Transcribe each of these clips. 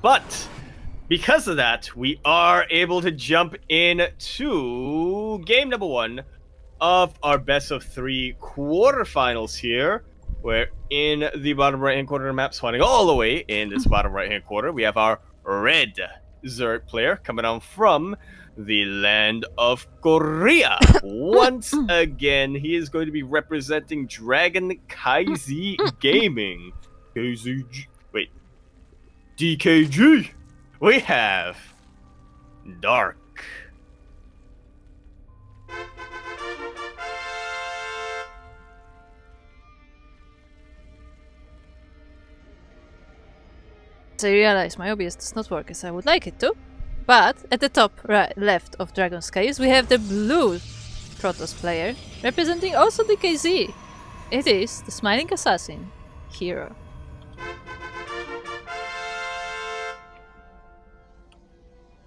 But because of that, we are able to jump into game number 1 of our best of 3 quarterfinals here. Where in the bottom right-hand corner of the map, spawning all the way in this bottom right-hand corner, we have our red Zerg player coming on from the land of Korea. Once again, he is going to be representing Dragon KZ Gaming. Wait. DKG. We have Dark. I realize my OBS does not work as I would like it to, but at the top right, left of Dragon Skies we have the blue Protoss player, representing also the KZ. It is the Smiling Assassin, herO.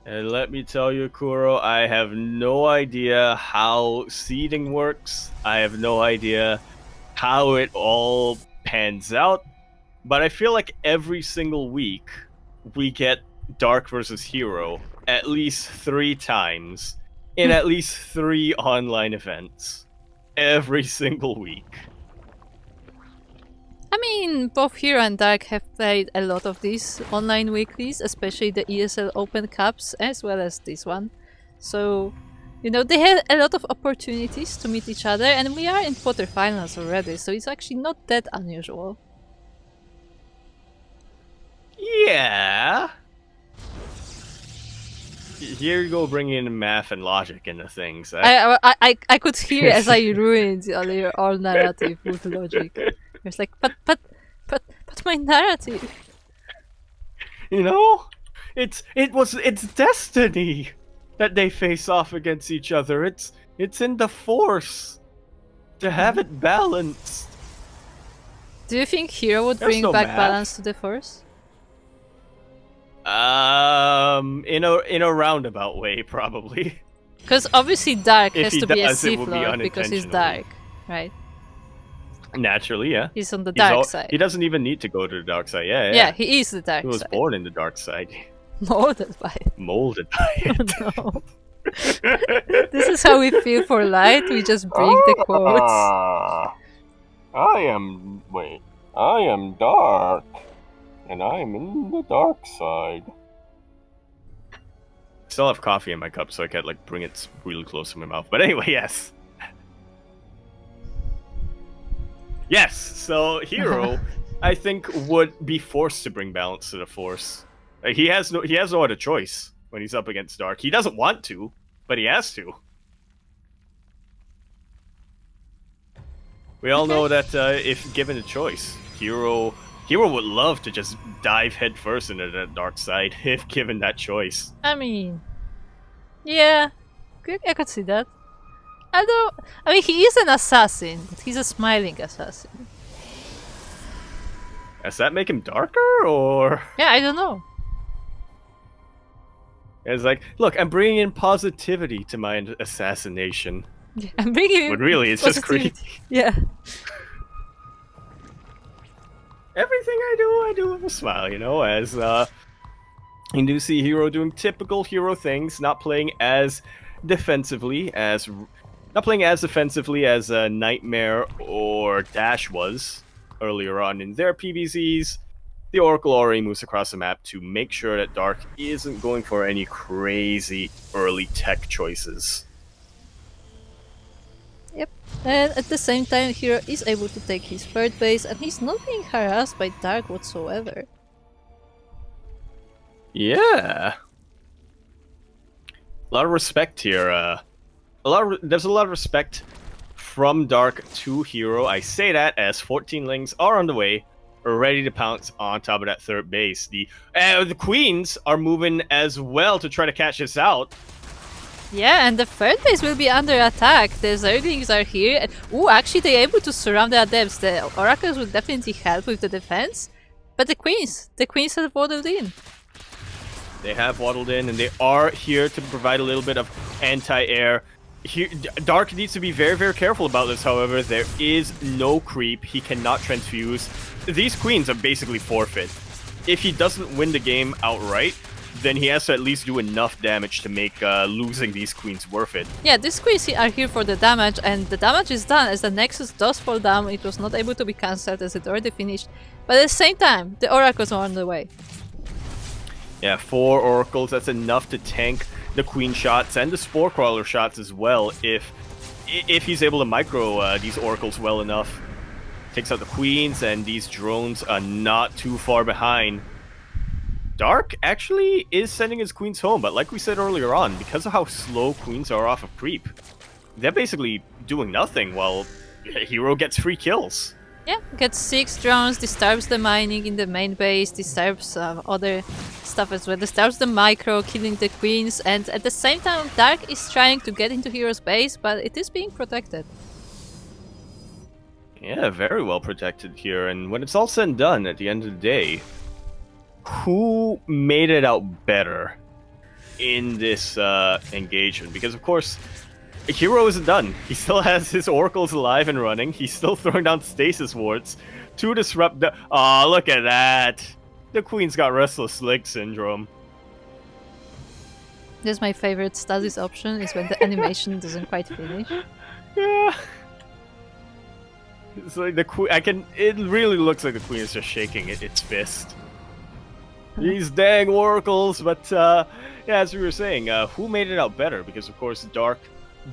And let me tell you, Kuro, I have no idea how seeding works. I have no idea how it all pans out. But I feel like every single week we get Dark versus herO at least 3 times in at least 3 online events. Every single week. I mean, both herO and Dark have played a lot of these online weeklies, especially the ESL Open Cups as well as this one. So, you know, they had a lot of opportunities to meet each other, and we are in quarterfinals already, so it's actually not that unusual. Yeah. Here you go, bringing in math and logic into things. I could hear as I ruined all narrative with logic. It's like, but my narrative. You know, it's destiny that they face off against each other. It's in the Force to have it balanced. Do you think herO would bring back balance to the Force? In a roundabout way, probably. Because obviously Dark has to be a does, Sith Lord because he's Dark, right? Naturally, yeah. He's on the dark side. He doesn't even need to go to the dark side. Yeah, yeah. He is the dark side. He was born in the dark side. Molded by it. Molded by it. No. This is how we feel for light. We just bring the quotes. I am dark. And I'm in the dark side. Still have coffee in my cup, so I can't like bring it really close to my mouth. But anyway, yes. Yes, so herO, I think, would be forced to bring balance to the Force. He has no other choice when he's up against Dark. He doesn't want to, but he has to. We all know that if given a choice, herO would love to just dive headfirst into the dark side if given that choice. I mean, yeah, I could see that. Although, I mean, he is an assassin, but he's a smiling assassin. Does that make him darker, or...? Yeah, I don't know. It's like, look, I'm bringing in positivity to my assassination. Yeah, I'm bringing in But really, it's just creepy. Yeah. Everything I do with a smile, you know, as, you do see herO doing typical herO things, not playing as defensively as Nightmare or Dash was earlier on in their PvZs. The Oracle already moves across the map to make sure that Dark isn't going for any crazy early tech choices. Yep, and at the same time herO is able to take his third base, and he's not being harassed by Dark whatsoever. Yeah. A lot of respect here, there's a lot of respect from Dark to herO. I say that as 14lings are on the way, ready to pounce on top of that third base. The Queens are moving as well to try to catch this out. Yeah, and the third base will be under attack. The Zerglings are here. And, ooh, actually they're able to surround the Adepts. The Oracles will definitely help with the defense. But the Queens have waddled in. They have waddled in, and they are here to provide a little bit of anti-air. Dark needs to be very, very careful about this, however. There is no creep. He cannot transfuse. These Queens are basically forfeit. if he doesn't win the game outright, then he has to at least do enough damage to make losing these queens worth it. Yeah, these queens are here for the damage, and the damage is done as the Nexus does fall down. It was not able to be cancelled as it already finished. But at the same time, the Oracles are on the way. Yeah, 4 Oracles, that's enough to tank the Queen shots and the Spore Crawler shots as well if he's able to micro these Oracles well enough. Takes out the Queens, and these drones are not too far behind. Dark actually is sending his Queens home, but like we said earlier on, because of how slow Queens are off of creep, they're basically doing nothing while herO gets free kills. Yeah, gets 6 drones, disturbs the mining in the main base, disturbs other stuff as well, disturbs the micro, killing the queens, and at the same time Dark is trying to get into herO's base, but it is being protected. Yeah, very well protected here, and when it's all said and done, at the end of the day, who made it out better in this engagement? Because of course, herO isn't done. He still has his Oracles alive and running. He's still throwing down stasis wards to disrupt the... Aw, look at that! The Queen's got Restless Leg Syndrome. That's my favorite stasis option, is when the animation doesn't quite finish. Yeah. It's like the Queen... It really looks like the Queen is just shaking its fist. These dang Oracles, but yeah, as we were saying, who made it out better? Because of course, Dark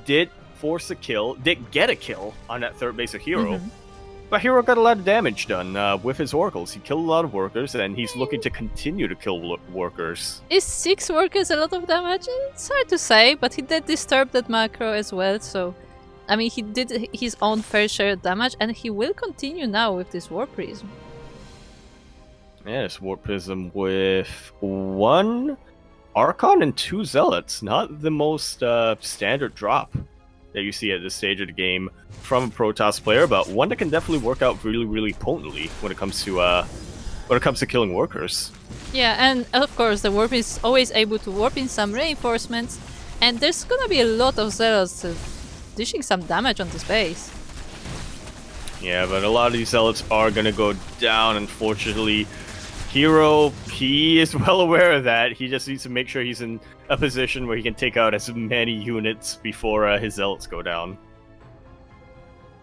did force a kill, did get a kill on that third base of herO, but herO got a lot of damage done with his Oracles. He killed a lot of workers, and he's looking to continue to kill workers. Is 6 workers a lot of damage? It's hard to say, but he did disturb that macro as well, so... I mean, he did his own fair share of damage, and he will continue now with this War Prism. Yeah, this Warp Prism with 1 Archon and 2 Zealots. Not the most standard drop that you see at this stage of the game from a Protoss player, but one that can definitely work out really, really potently when it comes to killing workers. Yeah, and of course the Warp is always able to warp in some reinforcements, and there's gonna be a lot of Zealots dishing some damage on this base. Yeah, but a lot of these Zealots are gonna go down, unfortunately. herO, he is well aware of that. He just needs to make sure he's in a position where he can take out as many units before his Zealots go down.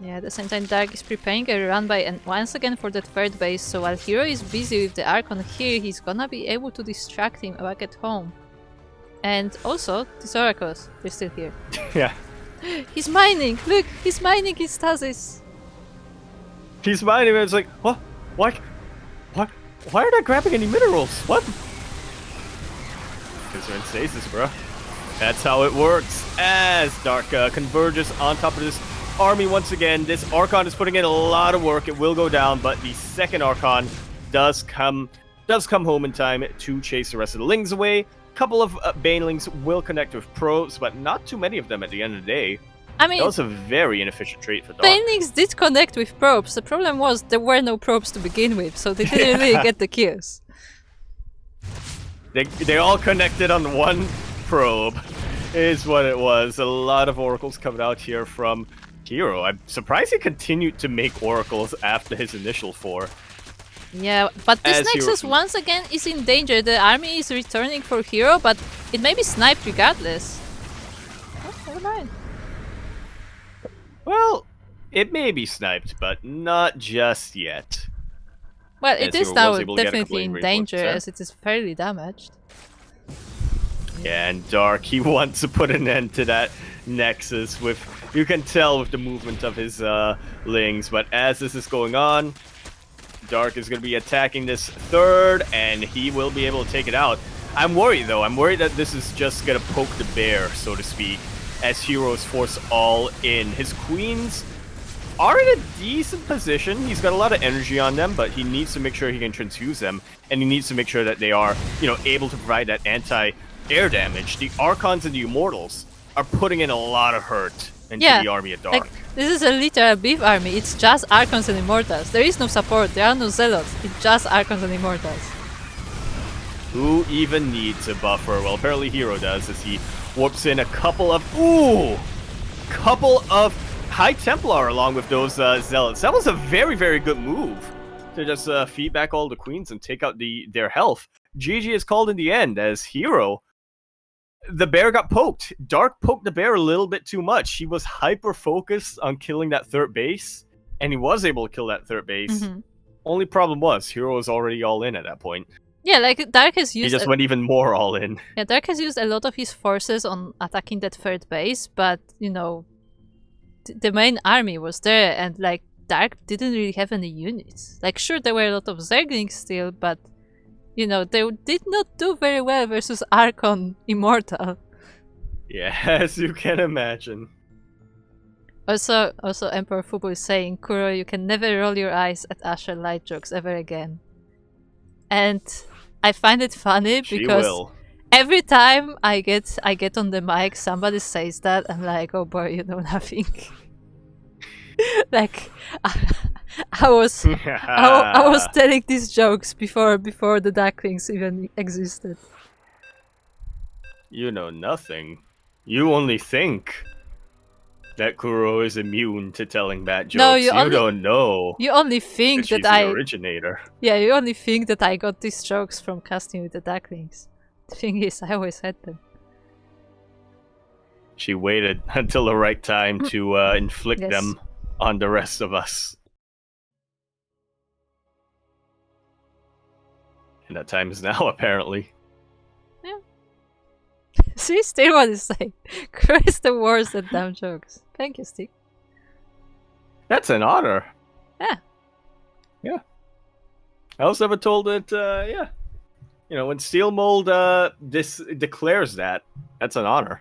Yeah, at the same time Dark is preparing a run by and once again for that third base, so while herO is busy with the Archon here, he's gonna be able to distract him back at home. And also, these Oracles, they're still here. Yeah. He's mining! Look! He's mining his stasis! He's mining, and it's like, what? Why are they grabbing any minerals? What? Because they're in stasis, bro. That's how it works. As Dark converges on top of this army once again, this Archon is putting in a lot of work. It will go down, but the second Archon does come home in time to chase the rest of the Lings away. A couple of Banelings will connect with probes, but not too many of them at the end of the day. I mean, that was a very inefficient trait for Dark. Banelings did connect with probes. The problem was there were no probes to begin with, so they didn't really get the kills. They all connected on one probe, is what it was. A lot of Oracles coming out here from herO. I'm surprised he continued to make Oracles after his initial 4. Yeah, but this As Nexus once again is in danger. The army is returning for herO, but it may be sniped regardless. Oh, never mind. Well, it may be sniped, but not just yet. Well, it As is herO now was able to get a definitely in clean danger report, as it is fairly damaged. Yeah, and Dark, he wants to put an end to that Nexus with, you can tell with the movement of his Lings, but as this is going on, Dark is going to be attacking this third, and he will be able to take it out. I'm worried, though. I'm worried that this is just going to poke the bear, so to speak, as herO's force all in. His Queens are in a decent position. He's got a lot of energy on them, but he needs to make sure he can transfuse them, and he needs to make sure that they are, able to provide that anti-air damage. The Archons and the Immortals are putting in a lot of hurt into the army of Dark. Like, this is a literal beef army. It's just Archons and Immortals. There is no support. There are no Zealots. It's just Archons and Immortals. Who even needs a buffer? Well, apparently herO does, as he warps in a couple of High Templar along with those Zealots. That was a very, very good move to just feed back all the queens and take out their health. GG is called in the end as herO. The bear got poked. Dark poked the bear a little bit too much. He was hyper-focused on killing that third base, and he was able to kill that third base. Only problem was, herO was already all in at that point. Yeah, like Dark has used... He just went even more all in. Yeah, Dark has used a lot of his forces on attacking that third base, but, you know, the main army was there, and, like, Dark didn't really have any units. Like, sure, there were a lot of Zerglings still, but, you know, they did not do very well versus Archon Immortal. Yeah, as you can imagine. Also Emperor Fubu is saying, Kuro, you can never roll your eyes at Asher Light jokes ever again. And I find it funny because every time I get on the mic, somebody says that, I'm like, oh boy, you know nothing. Like, I was telling these jokes before the Ducklings even existed. You know nothing. You only think that Kuro is immune to telling bad jokes. No, you don't know. You only think that the originator. Yeah, you only think that I got these jokes from casting with the Ducklings. The thing is, I always had them. She waited until the right time to inflict them on the rest of us. And that time is now, apparently. Yeah. See, still what is saying. Kuro is the worst at dumb jokes. Thank you, Stick. That's an honor. Yeah. Yeah. I was never told that, yeah. You know, when Steel Mold declares that, that's an honor.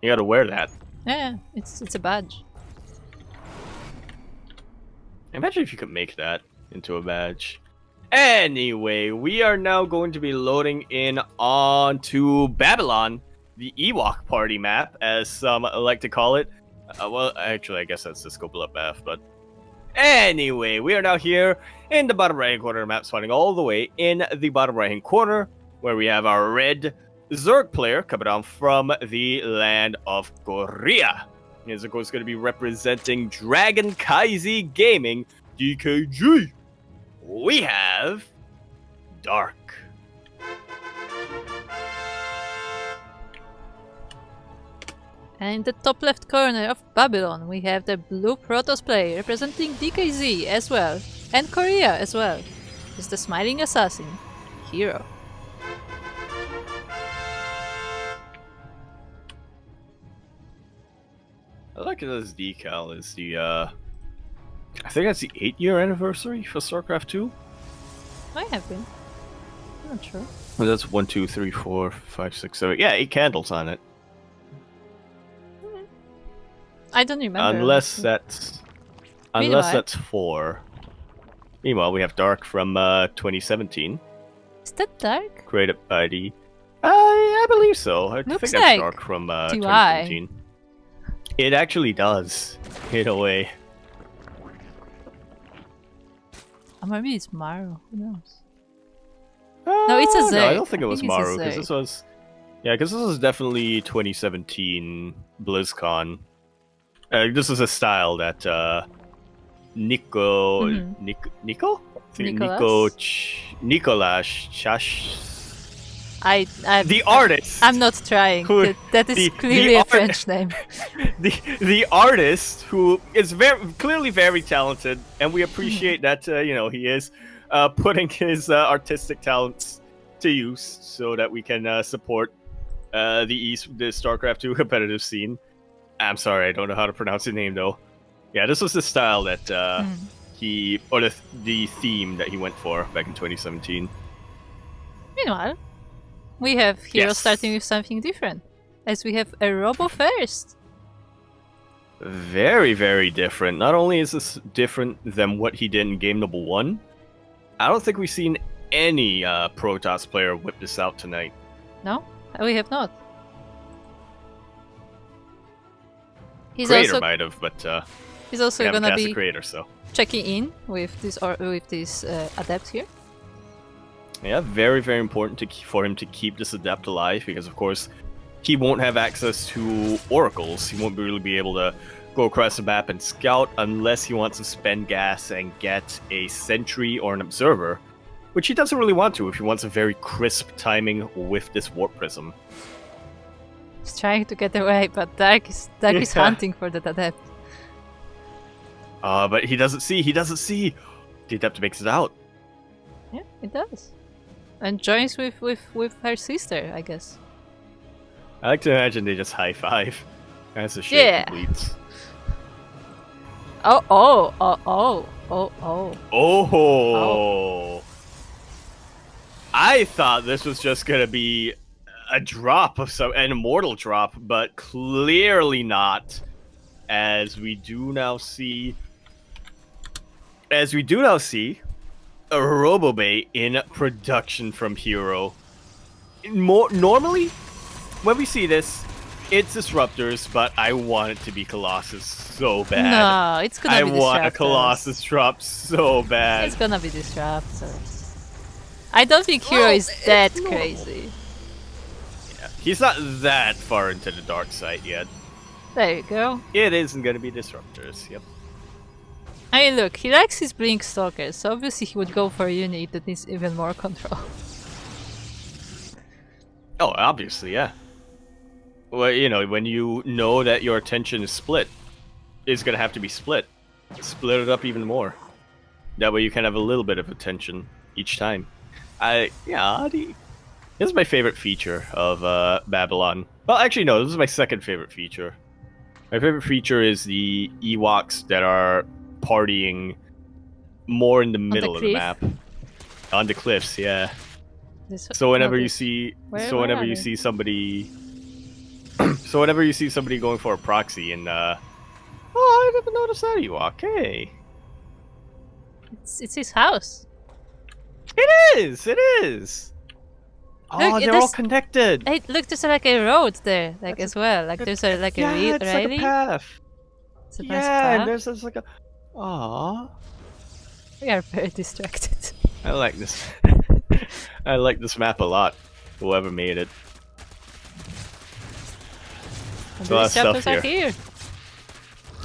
You gotta wear that. Yeah, it's a badge. Imagine if you could make that into a badge. Anyway, we are now going to be loading in onto Babylon, the Ewok party map, as some like to call it. Well, actually, I guess that's the scope of F, but... Anyway, we are now here in the bottom right-hand corner of the map, spawning all the way in the bottom right-hand corner, where we have our red Zerg player coming down from the land of Korea. He's, of course, going to be representing Dragon Kaizi Gaming, DKG. We have Dark. And in the top left corner of Babylon, we have the blue Protoss player representing DKZ as well, and Korea as well. It's the smiling assassin, herO. I like this decal is the, I think that's the 8-year anniversary for StarCraft 2. Might have been. I'm not sure. Well, that's 1, 2, 3, 4, 5, 6, 7. Yeah, 8 candles on it. I don't remember. Unless that's 4. Meanwhile, we have Dark from 2017. Is that Dark? Created by the... I believe so. I think that's like Dark from 2017. It actually does, in a way. Or maybe it's Maru. Who knows? No, it's a Zerg. No, I don't think it was Maru, because this was... Yeah, because this was definitely 2017 BlizzCon. This is a style that Nicolas Chash. The artist. I'm not trying. That is clearly a French name. The artist who is clearly very talented, and we appreciate that you know, he is putting his artistic talents to use so that we can support the StarCraft 2 competitive scene. I'm sorry, I don't know how to pronounce his name though. Yeah, this was the style that the theme that he went for back in 2017. Meanwhile, we have herO starting with something different, as we have a Robo first. Very, very different. Not only is this different than what he did in game number 1, I don't think we've seen any Protoss player whip this out tonight. No, we have not. Creator might have, but he's also gonna be Creator, so checking in with this adept here. Yeah, very, very important for him to keep this adept alive, because of course he won't have access to oracles. He won't really be able to go across the map and scout unless he wants to spend gas and get a sentry or an observer, which he doesn't really want to if he wants a very crisp timing with this warp prism. He's trying to get away, but Dark is hunting for that adept. But he doesn't see. The adept makes it out. Yeah, it does. And joins with her sister, I guess. I like to imagine they just high five as the shit completes. Oh. I thought this was just gonna be a drop of an immortal drop, but clearly not. As we do now see a Robobay in production from herO. Normally, when we see this, it's Disruptors, but I want it to be Colossus so bad. No, it's gonna be Disruptors. I want a Colossus drop so bad. It's gonna be Disruptors. I don't think herO is that crazy. Yeah, he's not that far into the dark side yet. There you go. It isn't gonna be Disruptors, yep. I mean, look, he likes his Blink Stalkers, so obviously he would go for a unit that needs even more control. Oh, obviously, yeah. Well, you know, when you know that your attention is split, it's gonna have to be split. Split it up even more. That way you can have a little bit of attention each time. This is my favorite feature of Babylon. Well, actually, no, this is my second favorite feature. My favorite feature is the Ewoks that are partying more in the middle of the map. On the cliffs, yeah. So whenever you see somebody so whenever you see somebody going for a proxy and oh, I never noticed that Ewok. Hey. It's his house. It is. Oh, look, they're all connected. Hey, look, there's like a road there, like as well. Like there's a like a railing. Like a path. It's a nice path. And there's like a. Aww. We are very distracted. I like this. I like this map a lot. Whoever made it. And the Disruptors are here.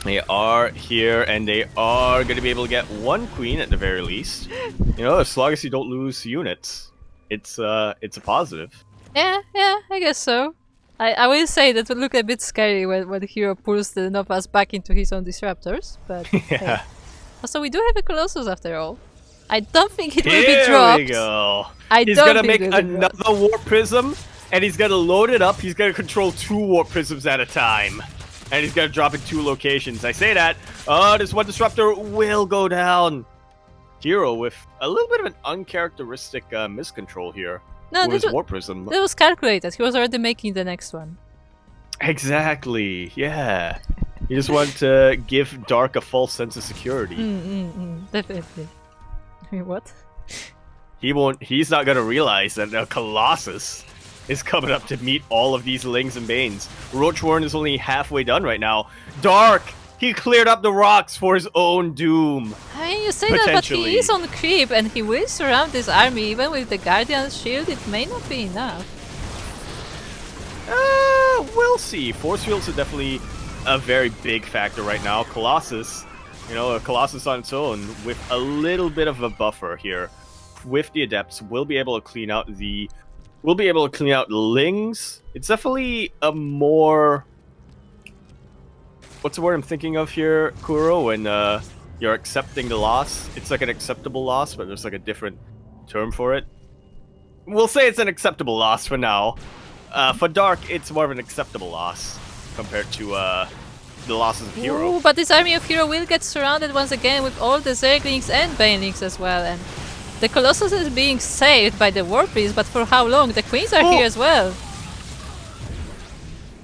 They are here, and they are going to be able to get one queen at the very least. You know, as long as you don't lose units, it's a positive. Yeah, I guess so. I will say that would look a bit scary when herO pulls the Novas back into his own Disruptors, but yeah. Hey. Also, we do have a Colossus after all. I don't think it will be dropped. Here we go. He's gonna make another Warp Prism, and he's gonna load it up. He's gonna control 2 Warp Prisms at a time. And he's gonna drop in 2 locations. I say that. This one Disruptor will go down. herO with a little bit of an uncharacteristic miscontrol here. No, with his Warp Prism. That was calculated. He was already making the next one. Exactly. Yeah. You just want to give Dark a false sense of security. Definitely. I mean, what? He's not gonna realize that a Colossus is coming up to meet all of these Lings and Banes. Roachworn is only halfway done right now. Dark! He cleared up the rocks for his own doom. I mean, you say that, but he is on creep, and he will surround this army even with the Guardian's shield. It may not be enough. We'll see. Force fields are definitely a very big factor right now. Colossus, you know, a Colossus on its own with a little bit of a buffer here. With the Adepts, we'll be able to clean out the Lings. It's definitely a more... What's the word I'm thinking of here, Kuro? When you're accepting the loss. It's like an acceptable loss, but there's like a different term for it. We'll say it's an acceptable loss for now. For Dark, it's more of an acceptable loss compared to the losses of herO. Ooh, but this army of herO will get surrounded once again with all the Zerglings and Banelings as well. And the Colossus is being saved by the War Priest, but for how long? The Queens are here as well.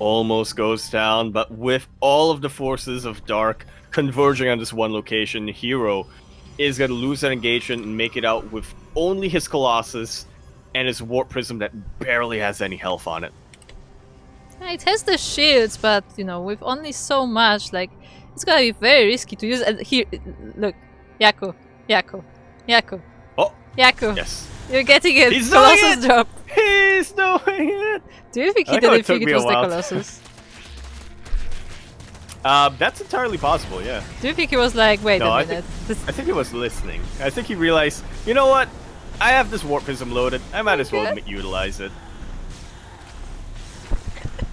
Almost goes down, but with all of the forces of Dark converging on this one location, herO is going to lose that engagement and make it out with only his Colossus and his Warp Prism that barely has any health on it. It has the shields, but, you know, with only so much, like, it's gonna be very risky to use. And here, look, Yaku. Oh! Yaku. Yes. You're getting it. He's Colossus drop. He's doing it! Do you think he didn't think it was the Colossus? That's entirely possible, yeah. Do you think he was like, wait No, a I minute? I think he was listening. I think he realized, you know what? I have this warp prism loaded. I might as well utilize it.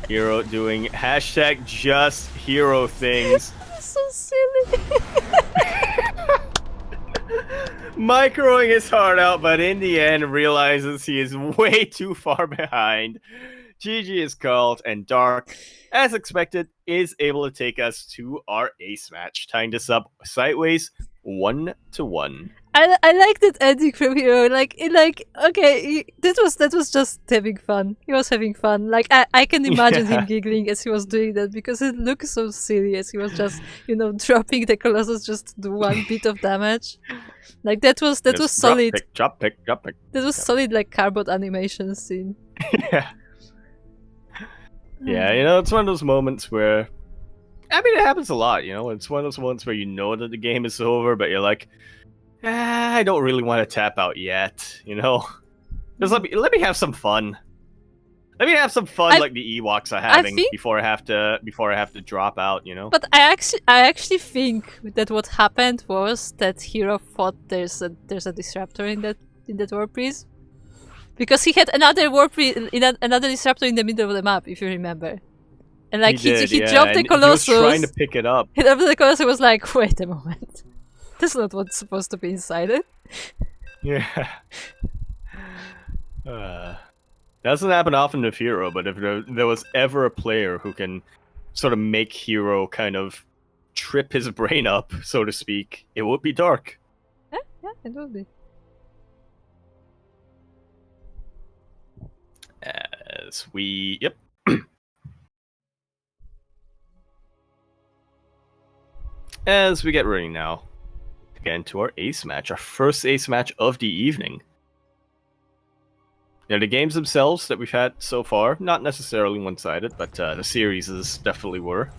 herO doing hashtag just herO things. That's so silly. Microing his heart out, but in the end realizes he is way too far behind. GG is called, and Dark, as expected, is able to take us to our ace match, tying this up sideways 1-1. I like that ending from herO. Okay, that was just having fun. He was having fun. Like I can imagine him giggling as he was doing that because it looks so silly as he was just dropping the Colossus just to do one bit of damage. Like that was solid. Drop pick. That was solid like cardboard animation scene. Yeah. Yeah, it's one of those moments where, I mean, it happens a lot, It's one of those moments where you know that the game is over, but you're like, I don't really want to tap out yet, Just let me have some fun. Let me have some fun like the Ewoks are having before I have to drop out, But I actually think that what happened was that herO thought there's a disruptor in that warp freeze. Because he had another another disruptor in the middle of the map, if you remember. And like he dropped the Colossus. He was trying to pick it up. And after the Colossus was like, wait a moment. That's not what's supposed to be inside it. Yeah. Doesn't happen often with herO, but if there was ever a player who can sort of make herO kind of trip his brain up, so to speak, it would be Dark. Yeah, it would be. As we... Yep. As we get ready now, again, to our ace match, our first ace match of the evening. The games themselves that we've had so far, not necessarily one-sided, but the series definitely were.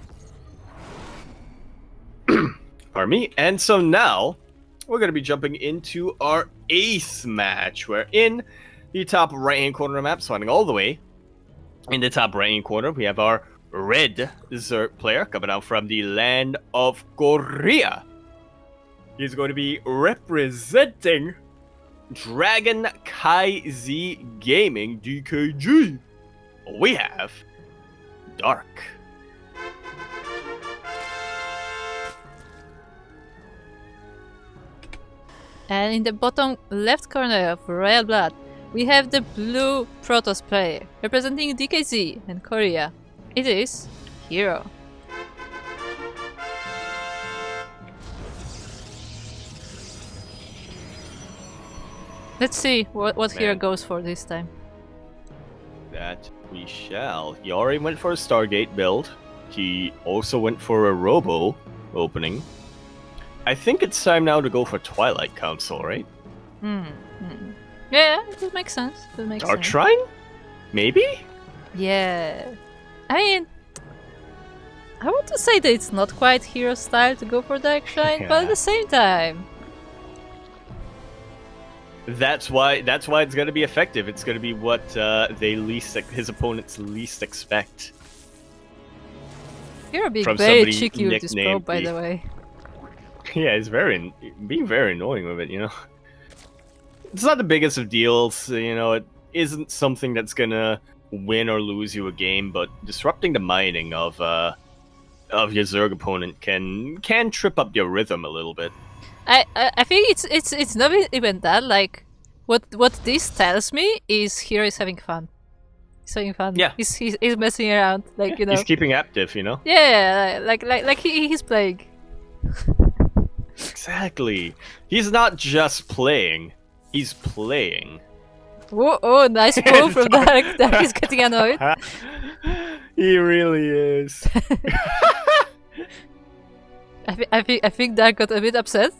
Pardon me. And so now, we're going to be jumping into our ace match, where in the top right-hand corner of the map, swinging all the way, in the top right-hand corner, we have our red Zerg player coming out from the land of Korea. He's going to be representing KZ Gaming DKG. We have Dark. And in the bottom left corner of Royal Blood, we have the blue Protoss player representing DKZ and Korea. It is herO. Let's see what herO goes for this time. That we shall. He already went for a Stargate build. He also went for a Robo opening. I think it's time now to go for Twilight Council, right? Yeah, it makes sense. Dark Shrine? Maybe? Yeah. I mean, I want to say that it's not quite herO style to go for Dark Shrine, but at the same time, that's why it's gonna be effective. It's gonna be what his opponents least expect. herO being very cheeky with this probe, by the way. Yeah, he's being very annoying with it. It's not the biggest of deals. It isn't something that's gonna win or lose you a game, but disrupting the mining of your Zerg opponent can trip up your rhythm a little bit. I think it's not even that. Like what this tells me is herO is having fun. He's having fun. Yeah. He's messing around. Like He's keeping active. Yeah, like he's playing. Exactly. He's not just playing. He's playing. Oh, nice pull from Dark. Dark is getting annoyed. He really is. I think Dark got a bit upset.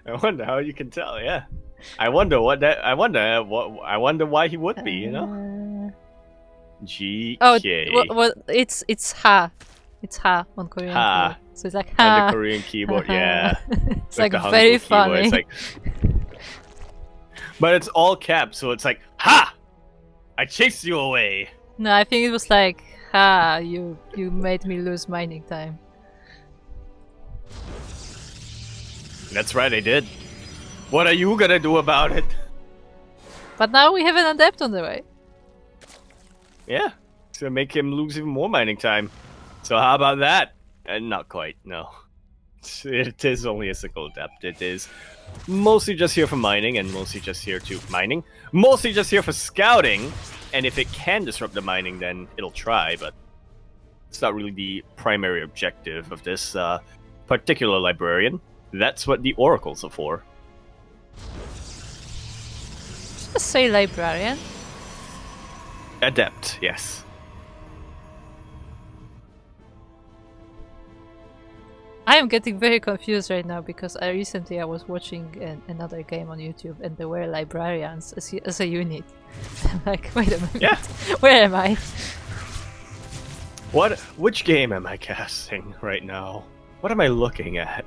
I wonder how you can tell. Yeah, I wonder why he would be. GK. Oh, well, it's ha. It's ha on Korean. Ha. Keyboard. So it's like ha. ha. On the Korean keyboard, yeah. It's like very funny. It's like... But it's all caps, so it's like ha. I chased you away. No, I think it was like, ha, you made me lose mining time. That's right, I did. What are you gonna do about it? But now we have an adept on the way. Yeah, it's gonna make him lose even more mining time. So how about that? And not quite, no. It is only a single adept. It is mostly just here for mining, and mostly just here to mining. Mostly just here for scouting, and if it can disrupt the mining, then it'll try, but it's not really the primary objective of this particular librarian. That's what the oracles are for. Just say librarian. Adept, yes. I am getting very confused right now because I was watching another game on YouTube and there were librarians as a unit. I'm like, wait a minute, Yeah. Where am I? Which game am I casting right now? What am I looking at?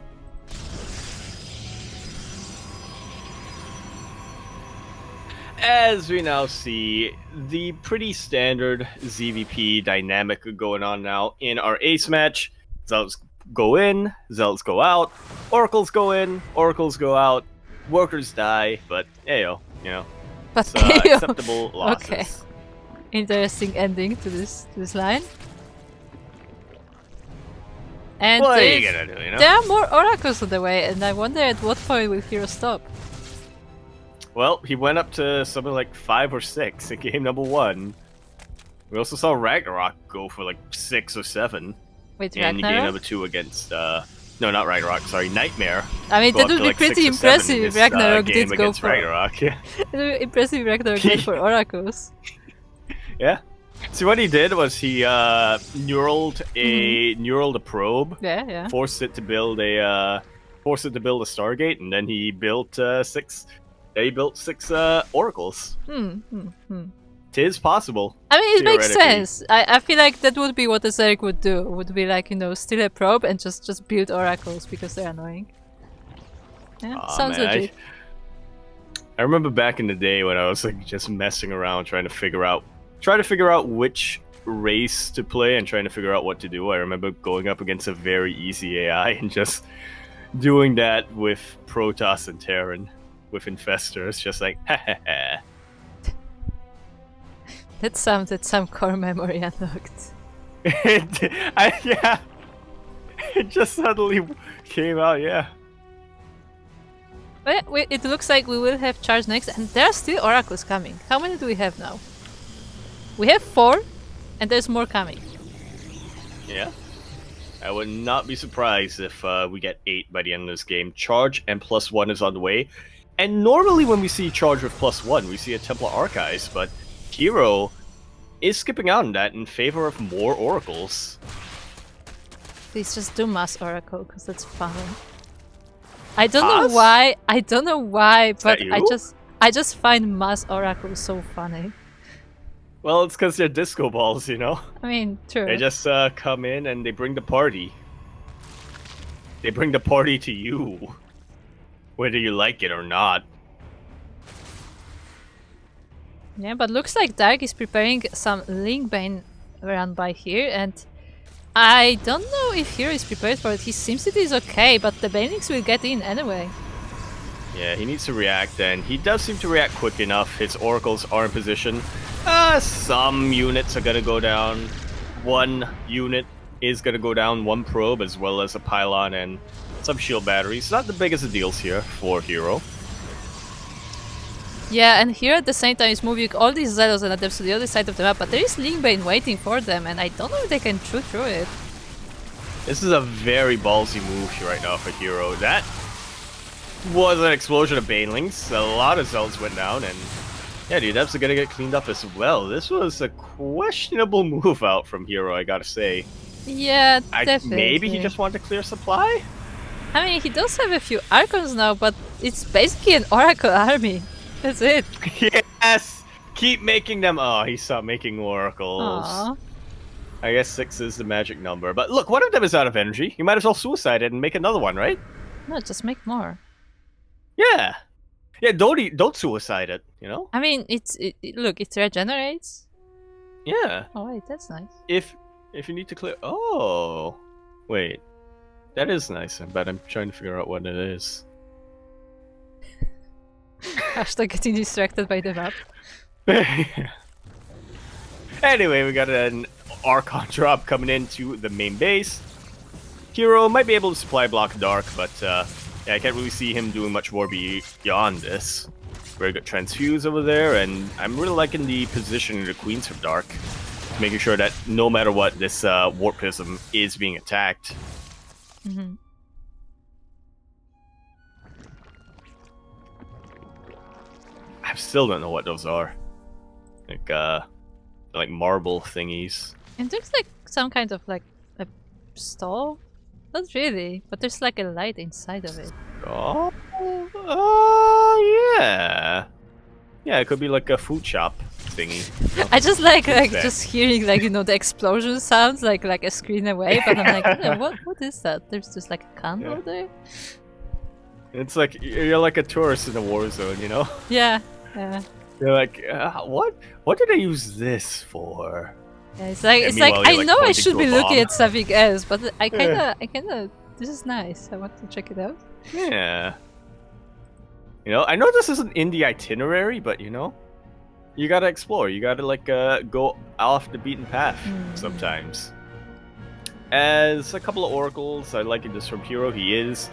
As we now see, the pretty standard ZVP dynamic going on now in our ace match. Zealots go in, Zealots go out, Oracles go in, Oracles go out, Workers die, but heyo, you know, But it's acceptable losses. Okay. Interesting ending to this line. And What are you gonna do, you know? there are more oracles on the way, and I wonder at what point will herO stop. Well, he went up to something like 5 or 6 in game number 1. We also saw Ragnarok go for like 6 or 7 Wait, in game Ragnarok? number 2 against no, not Ragnarok, sorry, Nightmare. I mean, Go that up would to, be like, pretty 6 or 7 in impressive if this, Ragnarok game did go against for Ragnarok. Yeah. It would be impressive if Ragnarok went for oracles. Yeah. See, what he did was he neuraled a probe, Yeah. forced it to build a Stargate, and then he built 6. He built 6 oracles. Tis possible. I mean, it makes Theoretically. sense. I feel like that would be what Azeric would do. Would be like, you know, steal a probe and just build oracles because they're annoying. Yeah, Aw, sounds man, legit. I remember back in the day when I was like just messing around trying to figure out which race to play and trying to figure out what to do. I remember going up against a very easy AI and just doing that with Protoss and Terran with Infestors, just like ha ha ha. That sounded some core memory unlocked. Yeah. It just suddenly came out, yeah. But yeah, it looks like we will have charge next, and there are still oracles coming. How many do we have now? We have 4, and there's more coming. Yeah. I would not be surprised if we get 8 by the end of this game. Charge and +1 is on the way. And normally when we see charge with +1, we see a Templar Archives, but herO is skipping out on that in favor of more oracles. Please just do mass oracle, because that's fun. I don't Mass? know why, but that you? I just find mass oracle so funny. Well, it's because they're disco balls, you know? I mean, true. They just come in and they bring the party. They bring the party to you. Whether you like it or not. Yeah, but looks like Dark is preparing some Linkbane run by here, and I don't know if herO is prepared for it. He seems it is okay, but the Banelings will get in anyway. Yeah, he needs to react, and he does seem to react quick enough. His oracles are in position. Some units are gonna go down. One unit is gonna go down, 1 probe, as well as a pylon and some shield batteries. Not the biggest of deals here for herO. Yeah, and here at the same time is moving all these Zealots and Adepts to the other side of the map, but there is Linkbane waiting for them, and I don't know if they can shoot through it. This is a very ballsy move here right now for herO. That was an explosion of Banelings. A lot of Zealots went down, and yeah, the Adepts are gonna get cleaned up as well. This was a questionable move out from herO, I gotta say. Yeah, definitely. Maybe he just wanted to clear supply? I mean, he does have a few Archons now, but it's basically an Oracle army. That's it. Yes! Keep making them. Oh, he stopped making oracles. Aww. I guess 6 is the magic number. But look, one of them is out of energy. You might as well suicide it and make another one, right? No, just make more. Yeah. Yeah, don't suicide it, you know? I mean, look, it regenerates. Yeah. Oh wait, that's nice. If you need to clear. Oh, wait. That is nice, but I'm trying to figure out what it is. Hashtag getting distracted by the map. Anyway, we got an Archon drop coming into the main base. herO might be able to supply block Dark, but yeah, I can't really see him doing much more beyond this. Very good transfuse over there, and I'm really liking the position of the Queens of Dark. Making sure that no matter what, this Warp Prism is being attacked. Mm-hmm. I still don't know what those are. Like marble thingies. It looks like some kind of like a stall. Not really, but there's like a light inside of it. Oh, yeah. Yeah, it could be like a food shop thingy. I just like that. just hearing like the explosion sounds like a screen away, but I'm like, what is that? There's just like a candle there. It's like you're like a tourist in a war zone, you know? Yeah. You're like, what? What did I use this for? Yeah, it's like I know I should be looking at something else, but I kinda this is nice. I want to check it out. Yeah. You know, I know this isn't in the itinerary, but you know, you gotta explore. You gotta like go off the beaten path sometimes. As a couple of oracles, I like this from herO. He is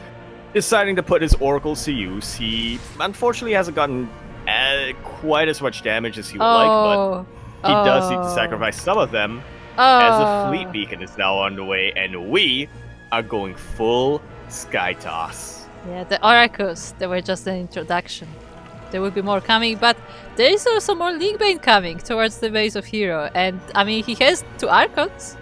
deciding to put his oracles to use. He unfortunately hasn't gotten quite as much damage as he would like, but he does need to sacrifice some of them, as the fleet beacon is now on the way, and we are going full sky toss. Yeah, the oracles, they were just an introduction. There will be more coming, but there is also more League Bane coming towards the base of herO, and I mean, he has 2 Archons.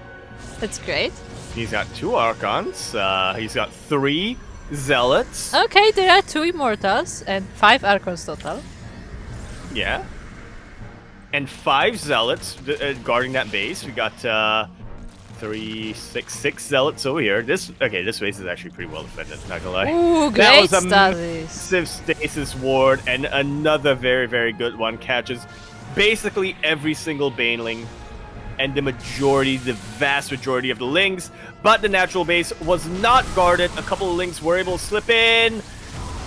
That's great. He's got 2 Archons, he's got 3 Zealots. Okay, there are 2 Immortals and 5 Archons total. Yeah. And 5 Zealots guarding that base. We got 6 Zealots over here. This base is actually pretty well defended, not gonna lie. Ooh, great that was a studies. massive stasis ward, and another very, very good one catches basically every single Baneling and the vast majority of the Lings, but the natural base was not guarded. A couple of Lings were able to slip in.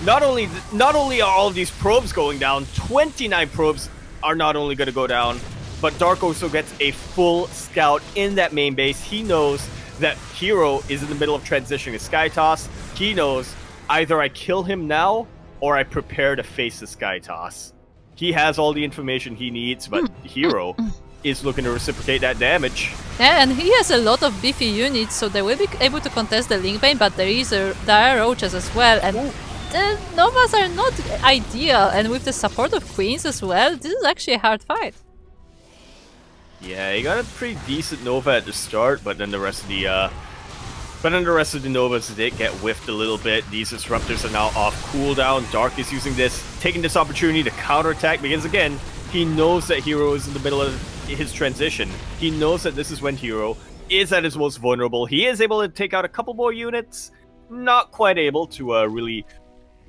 Not only are all of these probes going down, 29 probes are not only going to go down, but Dark also gets a full scout in that main base. He knows that herO is in the middle of transitioning to Sky Toss. He knows either I kill him now or I prepare to face the Sky Toss. He has all the information he needs, but herO is looking to reciprocate that damage. Yeah, and he has a lot of beefy units, so they will be able to contest the Link Bane, but there are roaches as well, and the Novas are not ideal, and with the support of Queens as well, this is actually a hard fight. Yeah, he got a pretty decent Nova at the start, but then the rest of the Novas did get whiffed a little bit. These Disruptors are now off cooldown. Dark is taking this opportunity to counterattack, because again, he knows that herO is in the middle of his transition. He knows that this is when herO is at his most vulnerable. He is able to take out a couple more units, not quite able to really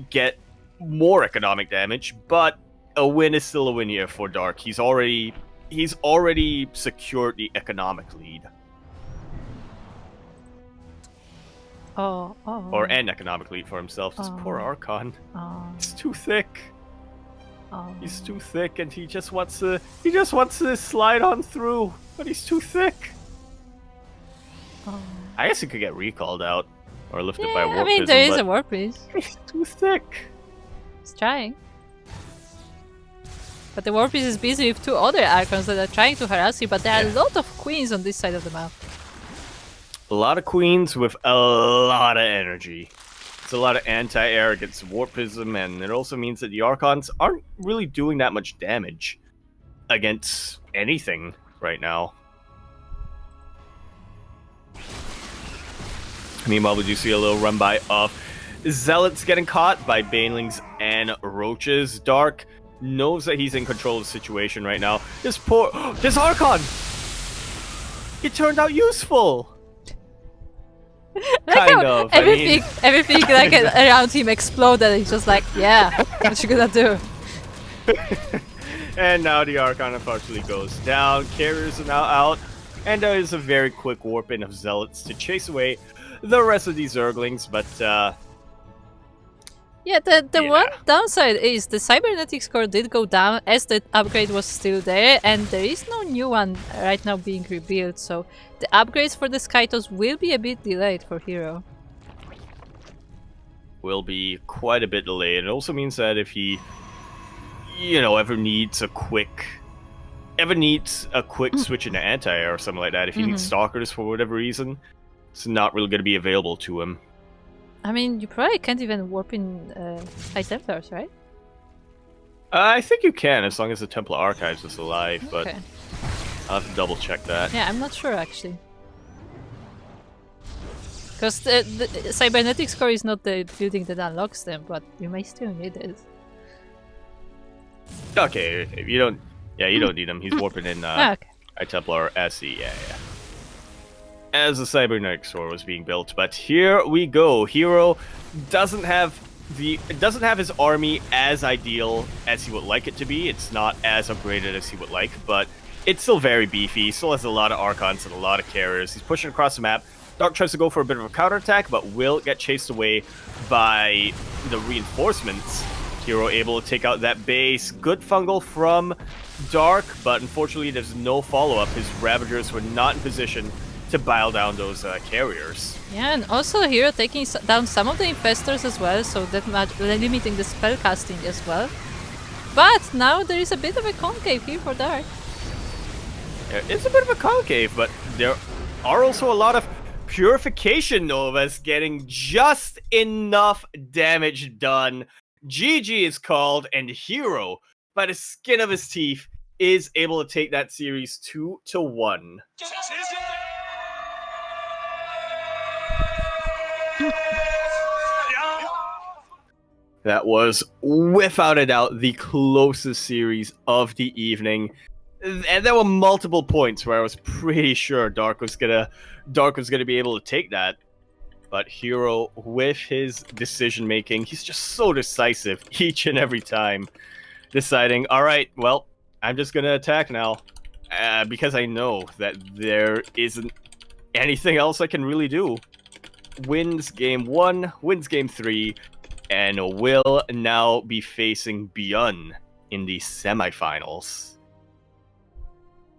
get more economic damage, but a win is still a win here for Dark. He's already secured the economic lead. Or an economic lead for himself. This poor Archon. It's too thick. He's too thick, and he just wants to slide on through, but he's too thick. I guess he could get recalled out or lifted by a warp. I mean, there is a warp piece. He's too thick. He's trying. But the warp piece is busy with 2 other Archons that are trying to harass you, but there are a lot of Queens on this side of the map. A lot of Queens with a lot of energy. It's a lot of anti-air against Warpism, and it also means that the Archons aren't really doing that much damage against anything right now. Meanwhile, we do see a little run by of Zealots getting caught by Banelings and Roaches. Dark knows that he's in control of the situation right now. This Archon! It turned out useful! Kind of. Everything like around him exploded, and he's just like, yeah, what you gonna do? And now the Archon unfortunately goes down. Carriers are now out. And there is a very quick warp in of Zealots to chase away the rest of these Zerglings. But, yeah, the one downside is the cybernetic score did go down as the upgrade was still there, and there is no new one right now being rebuilt, so the upgrades for the Skytos will be a bit delayed for herO. Will be quite a bit delayed. It also means that if he, ever needs a quick switch into anti-air or something like that, if he needs stalkers for whatever reason, it's not really going to be available to him. I mean, you probably can't even warp in High Templars, right? I think you can, as long as the Templar Archives is alive, but Okay. I'll have to double check that. Yeah, I'm not sure actually. Because the cybernetic score is not the building that unlocks them, but you may still need it. Okay, if you don't need him. He's warping in Okay. High Templar SE, yeah. As the cybernetic sword was being built, but here we go. herO doesn't have his army as ideal as he would like it to be. It's not as upgraded as he would like, but it's still very beefy. He still has a lot of Archons and a lot of carriers. He's pushing across the map. Dark tries to go for a bit of a counterattack, but will get chased away by the reinforcements. herO able to take out that base. Good fungal from Dark, but unfortunately there's no follow-up. His Ravagers were not in position to bile down those carriers. Yeah, and also herO taking down some of the infestors as well, so that much limiting the spell casting as well. But now there is a bit of a concave here for Dark. There is a bit of a concave, but there are also a lot of Purification Novas getting just enough damage done. GG is called, and herO, by the skin of his teeth, is able to take that series 2-1. That was, without a doubt, the closest series of the evening. And there were multiple points where I was pretty sure Dark was gonna be able to take that. But herO, with his decision making, he's just so decisive each and every time, deciding, all right, well, I'm just gonna attack now, because I know that there isn't anything else I can really do. Wins game 1, wins game 3, and will now be facing Beyond in the semifinals.